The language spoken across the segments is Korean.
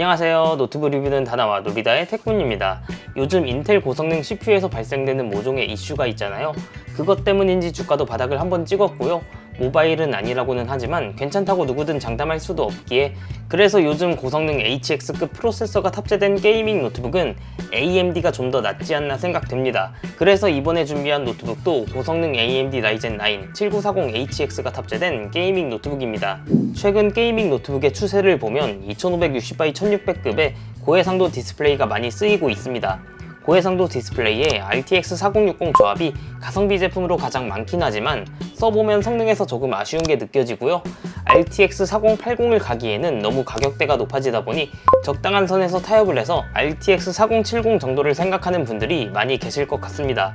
안녕하세요. 노트북 리뷰는 다나와 노비다의 태군입니다. 요즘 인텔 고성능 CPU에서 발생되는 모종의 이슈가 있잖아요. 그것 때문인지 주가도 바닥을 한번 찍었고요. 모바일은 아니라고는 하지만 괜찮다고 누구든 장담할 수도 없기에 그래서 요즘 고성능 HX급 프로세서가 탑재된 게이밍 노트북은 AMD가 좀 더 낫지 않나 생각됩니다. 그래서 이번에 준비한 노트북도 고성능 AMD 라이젠 9 7940HX가 탑재된 게이밍 노트북입니다. 최근 게이밍 노트북의 추세를 보면 2560x 1600급의 고해상도 디스플레이가 많이 쓰이고 있습니다. 고해상도 디스플레이에 RTX 4060 조합이 가성비 제품으로 가장 많긴 하지만 써보면 성능에서 조금 아쉬운 게 느껴지고요. RTX 4080을 가기에는 너무 가격대가 높아지다 보니 적당한 선에서 타협을 해서 RTX 4070 정도를 생각하는 분들이 많이 계실 것 같습니다.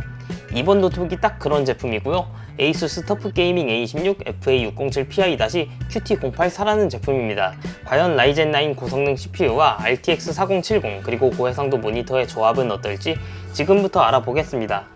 이번 노트북이 딱 그런 제품이고요. ASUS 터프 게이밍 A16 FA607PI-QT084라는 제품입니다. 과연 라이젠 9 고성능 CPU와 RTX 4070 그리고 고해상도 모니터의 조합은 어떨지 지금부터 알아보겠습니다.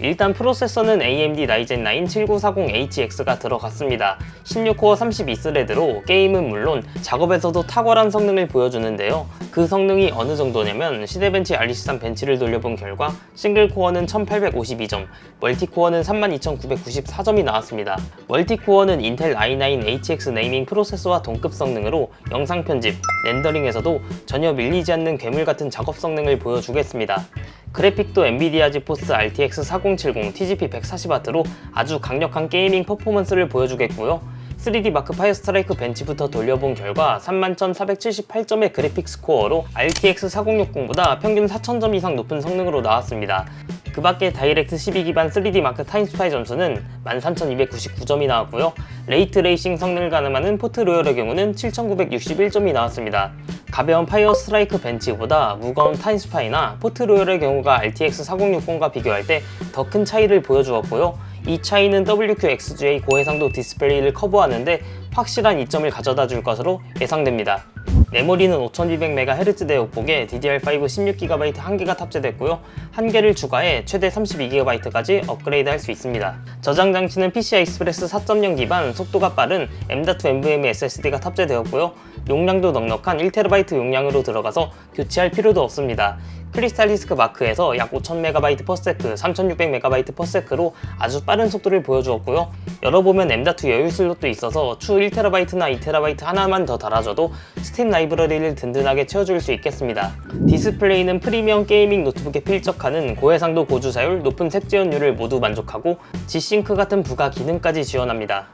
일단 프로세서는 AMD 라이젠 9 7940HX가 들어갔습니다. 16코어 32스레드로 게임은 물론 작업에서도 탁월한 성능을 보여주는데요. 그 성능이 어느 정도냐면 시대벤치 RC3 벤치를 돌려본 결과 싱글코어는 1852점, 멀티코어는 32994점이 나왔습니다. 멀티코어는 인텔 i9 HX 네이밍 프로세서와 동급 성능으로 영상 편집, 렌더링에서도 전혀 밀리지 않는 괴물 같은 작업 성능을 보여주겠습니다. 그래픽도 엔비디아 지포스 RTX 4070 TGP 140W로 아주 강력한 게이밍 퍼포먼스를 보여주겠고요. 3D 마크 파이어 스트라이크 벤치부터 돌려본 결과 31,478점의 그래픽 스코어로 RTX 4060보다 평균 4,000점 이상 높은 성능으로 나왔습니다. 그 밖에 다이렉트 12 기반 3D 마크 타임스파이 점수는 13,299점이 나왔고요. 레이트 레이싱 성능을 가늠하는 포트 로열의 경우는 7,961점이 나왔습니다. 가벼운 파이어 스트라이크 벤치보다 무거운 타임스파이나 포트 로열의 경우가 RTX 4060과 비교할 때 더 큰 차이를 보여주었고요. 이 차이는 WQXGA 고해상도 디스플레이를 커버하는데 확실한 이점을 가져다 줄 것으로 예상됩니다. 메모리는 5200MHz 대역폭에 DDR5 16GB 1개가 탑재됐고요. 1개를 추가해 최대 32GB까지 업그레이드 할 수 있습니다. 저장 장치는 PCI Express 4.0 기반 속도가 빠른 M.2 NVMe SSD가 탑재되었고요. 용량도 넉넉한 1TB 용량으로 들어가서 교체할 필요도 없습니다. 크리스탈 디스크 마크에서 약 5000MB/s, 3600MB/s로 아주 빠른 속도를 보여주었고요. 열어보면 M.2 여유 슬롯도 있어서 추후 1TB나 2TB 하나만 더 달아줘도 스팀 라이브러리를 든든하게 채워줄 수 있겠습니다. 디스플레이는 프리미엄 게이밍 노트북에 필적하는 고해상도 고주사율, 높은 색지연율을 모두 만족하고 G-Sync 같은 부가 기능까지 지원합니다.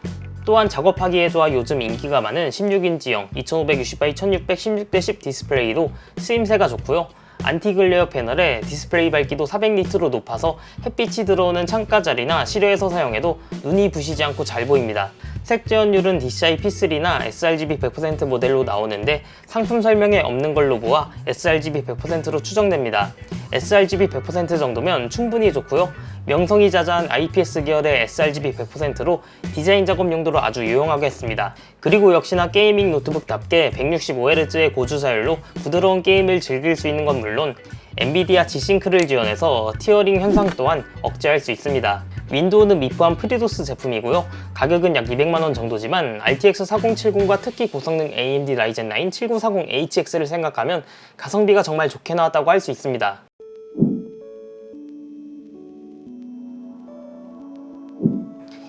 또한 작업하기에 좋아 요즘 인기가 많은 16인치형 2560x 1600 16:10 디스플레이도 쓰임새가 좋고요. 안티글레어 패널에 디스플레이 밝기도 400니트로 높아서 햇빛이 들어오는 창가 자리나 실외에서 사용해도 눈이 부시지 않고 잘 보입니다. 색지연율은 DCI P3나 sRGB 100% 모델로 나오는데 상품 설명에 없는 걸로 보아 sRGB 100%로 추정됩니다. sRGB 100% 정도면 충분히 좋고요. 명성이 자자한 IPS 계열의 sRGB 100%로 디자인 작업 용도로 아주 유용하겠습니다. 그리고 역시나 게이밍 노트북답게 165Hz의 고주사율로 부드러운 게임을 즐길 수 있는 건 물론 엔비디아 G-Sync를 지원해서 티어링 현상 또한 억제할 수 있습니다. 윈도우는 미포함 프리도스 제품이고요. 가격은 약 200만원 정도지만 RTX 4070과 특히 고성능 AMD 라이젠 9 7940HX를 생각하면 가성비가 정말 좋게 나왔다고 할 수 있습니다.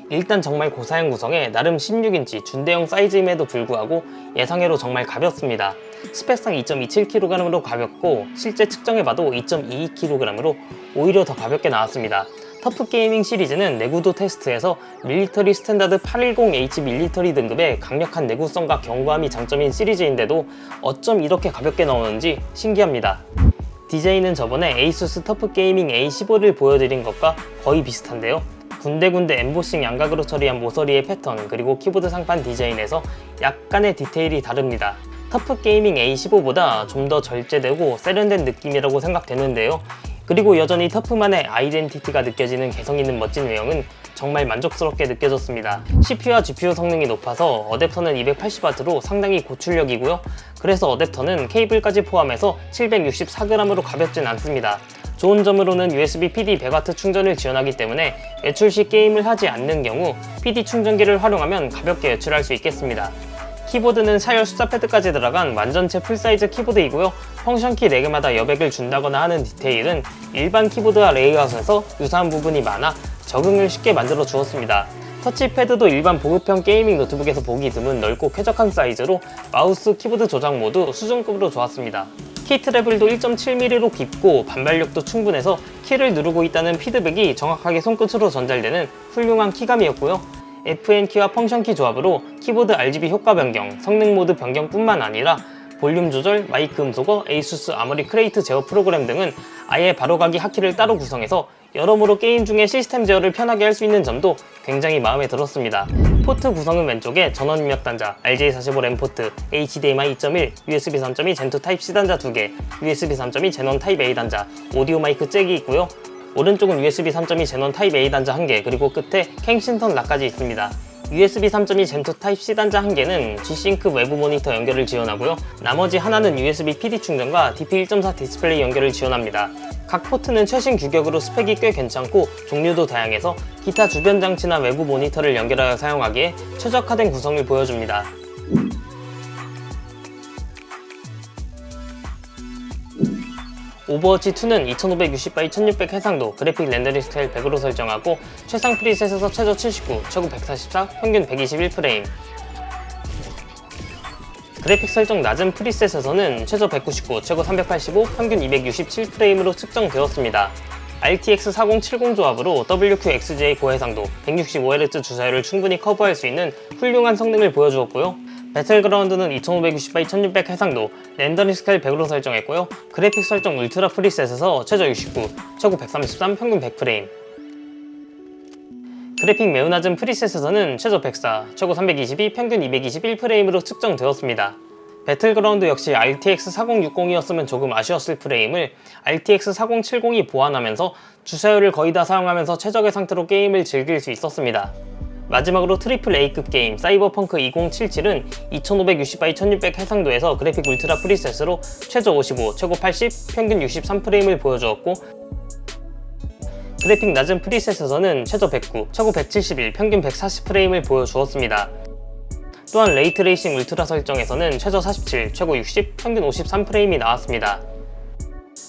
일단 정말 고사양 구성에 나름 16인치 준대형 사이즈임에도 불구하고 예상외로 정말 가볍습니다. 스펙상 2.27kg으로 가볍고 실제 측정해봐도 2.22kg으로 오히려 더 가볍게 나왔습니다. 터프 게이밍 시리즈는 내구도 테스트에서 밀리터리 스탠다드 810H 밀리터리 등급의 강력한 내구성과 견고함이 장점인 시리즈인데도 어쩜 이렇게 가볍게 나오는지 신기합니다. 디자인은 저번에 ASUS 터프 게이밍 A15를 보여드린 것과 거의 비슷한데요. 군데군데 엠보싱 양각으로 처리한 모서리의 패턴 그리고 키보드 상판 디자인에서 약간의 디테일이 다릅니다. 터프 게이밍 A15보다 좀 더 절제되고 세련된 느낌이라고 생각되는데요. 그리고 여전히 터프만의 아이덴티티가 느껴지는 개성있는 멋진 외형은 정말 만족스럽게 느껴졌습니다. CPU와 GPU 성능이 높아서 어댑터는 280W로 상당히 고출력이고요. 그래서 어댑터는 케이블까지 포함해서 764g으로 가볍진 않습니다. 좋은 점으로는 USB PD 100W 충전을 지원하기 때문에 외출 시 게임을 하지 않는 경우 PD 충전기를 활용하면 가볍게 외출할 수 있겠습니다. 키보드는 사열 숫자 패드까지 들어간 완전체 풀사이즈 키보드이고요. 펑션키 4개마다 여백을 준다거나 하는 디테일은 일반 키보드와 레이아웃에서 유사한 부분이 많아 적응을 쉽게 만들어 주었습니다. 터치패드도 일반 보급형 게이밍 노트북에서 보기 드문 넓고 쾌적한 사이즈로 마우스, 키보드 조작 모두 수준급으로 좋았습니다. 키 트래블도 1.7mm로 깊고 반발력도 충분해서 키를 누르고 있다는 피드백이 정확하게 손끝으로 전달되는 훌륭한 키감이었고요. FN키와 펑션키 조합으로 키보드 RGB 효과 변경, 성능 모드 변경뿐만 아니라 볼륨 조절, 마이크 음소거, 에이수스 아머리 크레이트 제어 프로그램 등은 아예 바로가기 하키를 따로 구성해서 여러모로 게임 중에 시스템 제어를 편하게 할 수 있는 점도 굉장히 마음에 들었습니다. 포트 구성은 왼쪽에 전원 입력 단자, RJ45 램 포트, HDMI 2.1, USB 3.2 젠2 타입C 단자 2개, USB 3.2 제논 타입 A 단자, 오디오 마이크 잭이 있고요. 오른쪽은 USB 3.2 제논 타입 A 단자 1개, 그리고 끝에 캥싱턴 락까지 있습니다. USB 3.2 젠2 타입C 단자 1개는 G-Sync 외부 모니터 연결을 지원하고요. 나머지 하나는 USB PD 충전과 DP1.4 디스플레이 연결을 지원합니다. 각 포트는 최신 규격으로 스펙이 꽤 괜찮고 종류도 다양해서 기타 주변 장치나 외부 모니터를 연결하여 사용하기에 최적화된 구성을 보여줍니다. 오버워치2는 2560x1600 해상도, 그래픽 렌더링 스케일 100으로 설정하고 최상 프리셋에서 최저 79, 최고 144, 평균 121프레임. 그래픽 설정 낮은 프리셋에서는 최저 199, 최고 385, 평균 267프레임으로 측정되었습니다. RTX 4070 조합으로 WQXGA 고해상도, 165Hz 주사율을 충분히 커버할 수 있는 훌륭한 성능을 보여주었고요. 배틀그라운드는 2560x1600 해상도, 렌더링 스케일 100으로 설정했고요. 그래픽 설정 울트라 프리셋에서 최저 69, 최고 133, 평균 100프레임. 그래픽 매우 낮은 프리셋에서는 최저 104, 최고 322, 평균 221프레임으로 측정되었습니다. 배틀그라운드 역시 RTX 4060이었으면 조금 아쉬웠을 프레임을 RTX 4070이 보완하면서 주사율을 거의 다 사용하면서 최적의 상태로 게임을 즐길 수 있었습니다. 마지막으로 트리플 A급 게임 사이버펑크 2077은 2560x1600 해상도에서 그래픽 울트라 프리셋으로 최저 55, 최고 80, 평균 63프레임을 보여주었고 그래픽 낮은 프리셋에서는 최저 109, 최고 171, 평균 140프레임을 보여주었습니다. 또한 레이트레이싱 울트라 설정에서는 최저 47, 최고 60, 평균 53프레임이 나왔습니다.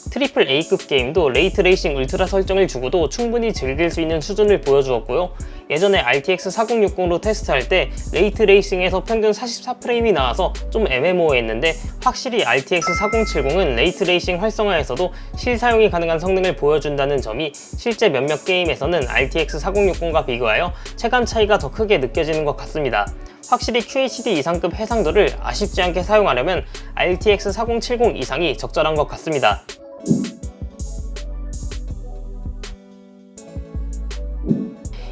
트리플 A급 게임도 레이트레이싱 울트라 설정을 주고도 충분히 즐길 수 있는 수준을 보여주었고요. 예전에 RTX 4060로 테스트할 때 레이트레이싱에서 평균 44프레임이 나와서 좀 애매모호했는데 확실히 RTX 4070은 레이트레이싱 활성화에서도 실사용이 가능한 성능을 보여준다는 점이 실제 몇몇 게임에서는 RTX 4060과 비교하여 체감 차이가 더 크게 느껴지는 것 같습니다. 확실히 QHD 이상급 해상도를 아쉽지 않게 사용하려면 RTX 4070 이상이 적절한 것 같습니다.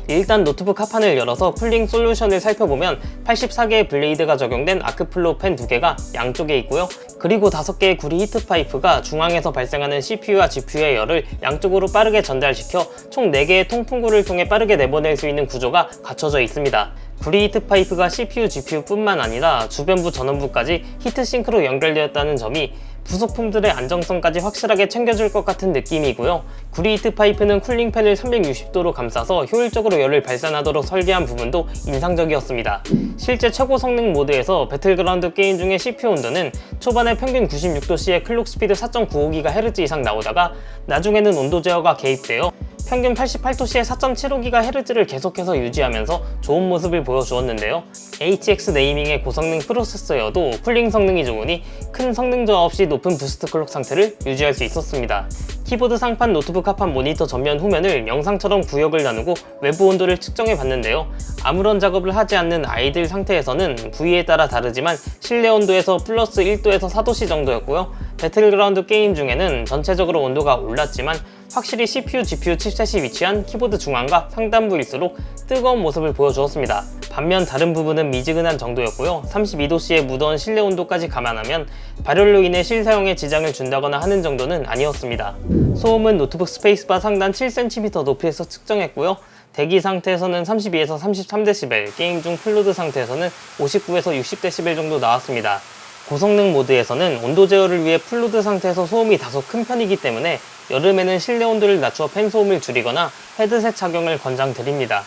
일단 노트북 하판을 열어서 쿨링 솔루션을 살펴보면 84개의 블레이드가 적용된 아크플로우 팬 2개가 양쪽에 있고요. 그리고 5개의 구리 히트 파이프가 중앙에서 발생하는 CPU와 GPU의 열을 양쪽으로 빠르게 전달시켜 총 4개의 통풍구를 통해 빠르게 내보낼 수 있는 구조가 갖춰져 있습니다. 구리 히트 파이프가 CPU, GPU뿐만 아니라 주변부 전원부까지 히트싱크로 연결되었다는 점이 부속품들의 안정성까지 확실하게 챙겨줄 것 같은 느낌이고요. 구리 히트 파이프는 쿨링팬을 360도로 감싸서 효율적으로 열을 발산하도록 설계한 부분도 인상적이었습니다. 실제 최고 성능 모드에서 배틀그라운드 게임 중에 CPU 온도는 초반에 평균 96도씨의 클록 스피드 4.95GHz 이상 나오다가 나중에는 온도 제어가 개입되어 평균 88도씨의 4.75GHz를 계속해서 유지하면서 좋은 모습을 보여주었는데요. HX 네이밍의 고성능 프로세서여도 쿨링 성능이 좋으니 큰 성능 저하 없이 높은 부스트 클록 상태를 유지할 수 있었습니다. 키보드 상판, 노트북 하판, 모니터 전면, 후면을 영상처럼 구역을 나누고 외부 온도를 측정해 봤는데요. 아무런 작업을 하지 않는 아이들 상태에서는 부위에 따라 다르지만 실내 온도에서 플러스 1도에서 4도씨 정도였고요. 배틀그라운드 게임 중에는 전체적으로 온도가 올랐지만 확실히 CPU, GPU 칩셋이 위치한 키보드 중앙과 상단부일수록 뜨거운 모습을 보여주었습니다. 반면 다른 부분은 미지근한 정도였고요. 32도씨의 무더운 실내 온도까지 감안하면 발열로 인해 실사용에 지장을 준다거나 하는 정도는 아니었습니다. 소음은 노트북 스페이스바 상단 7cm 높이에서 측정했고요. 대기 상태에서는 32에서 33dB, 게임 중 풀로드 상태에서는 59에서 60dB 정도 나왔습니다. 고성능 모드에서는 온도 제어를 위해 풀로드 상태에서 소음이 다소 큰 편이기 때문에 여름에는 실내 온도를 낮추어 팬 소음을 줄이거나 헤드셋 착용을 권장드립니다.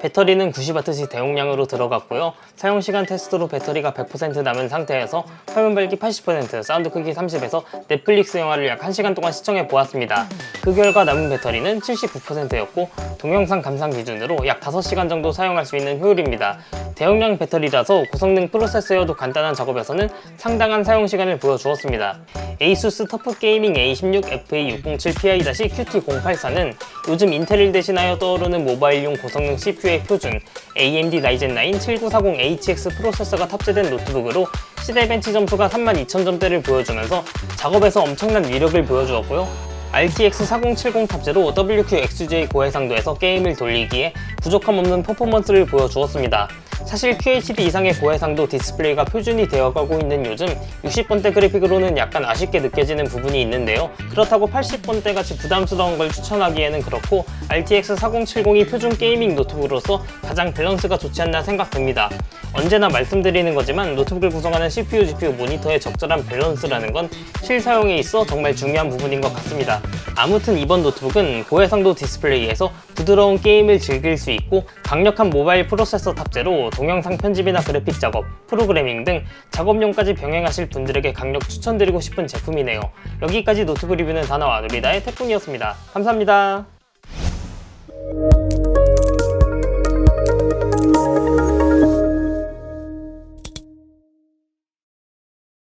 배터리는 90Wc 대용량으로 들어갔고요. 사용시간 테스트로 배터리가 100% 남은 상태에서 화면 밝기 80%, 사운드 크기 30에서 넷플릭스 영화를 약 1시간 동안 시청해 보았습니다. 그 결과 남은 배터리는 79%였고 동영상 감상 기준으로 약 5시간 정도 사용할 수 있는 효율입니다. 대용량 배터리라서 고성능 프로세서여도 간단한 작업에서는 상당한 사용시간을 보여주었습니다. ASUS 터프 게이밍 A16 FA607PI-QT084는 요즘 인텔을 대신하여 떠오르는 모바일용 고성능 CPU의 표준 AMD 라이젠 9 7940HX 프로세서가 탑재된 노트북으로 시대벤치 점수가 32,000점대를 보여주면서 작업에서 엄청난 위력을 보여주었고요. RTX 4070 탑재로 WQXGA 고해상도에서 게임을 돌리기에 부족함 없는 퍼포먼스를 보여주었습니다. 사실 QHD 이상의 고해상도 디스플레이가 표준이 되어가고 있는 요즘 60번대 그래픽으로는 약간 아쉽게 느껴지는 부분이 있는데요. 그렇다고 80번대 같이 부담스러운 걸 추천하기에는 그렇고 RTX 4070이 표준 게이밍 노트북으로서 가장 밸런스가 좋지 않나 생각됩니다. 언제나 말씀드리는 거지만 노트북을 구성하는 CPU, GPU, 모니터의 적절한 밸런스라는 건 실사용에 있어 정말 중요한 부분인 것 같습니다. 아무튼 이번 노트북은 고해상도 디스플레이에서 부드러운 게임을 즐길 수 있고 강력한 모바일 프로세서 탑재로 동영상 편집이나 그래픽 작업, 프로그래밍 등 작업용까지 병행하실 분들에게 강력 추천드리고 싶은 제품이네요. 여기까지 노트북 리뷰는 다나와 누리다의 태풍이었습니다. 감사합니다.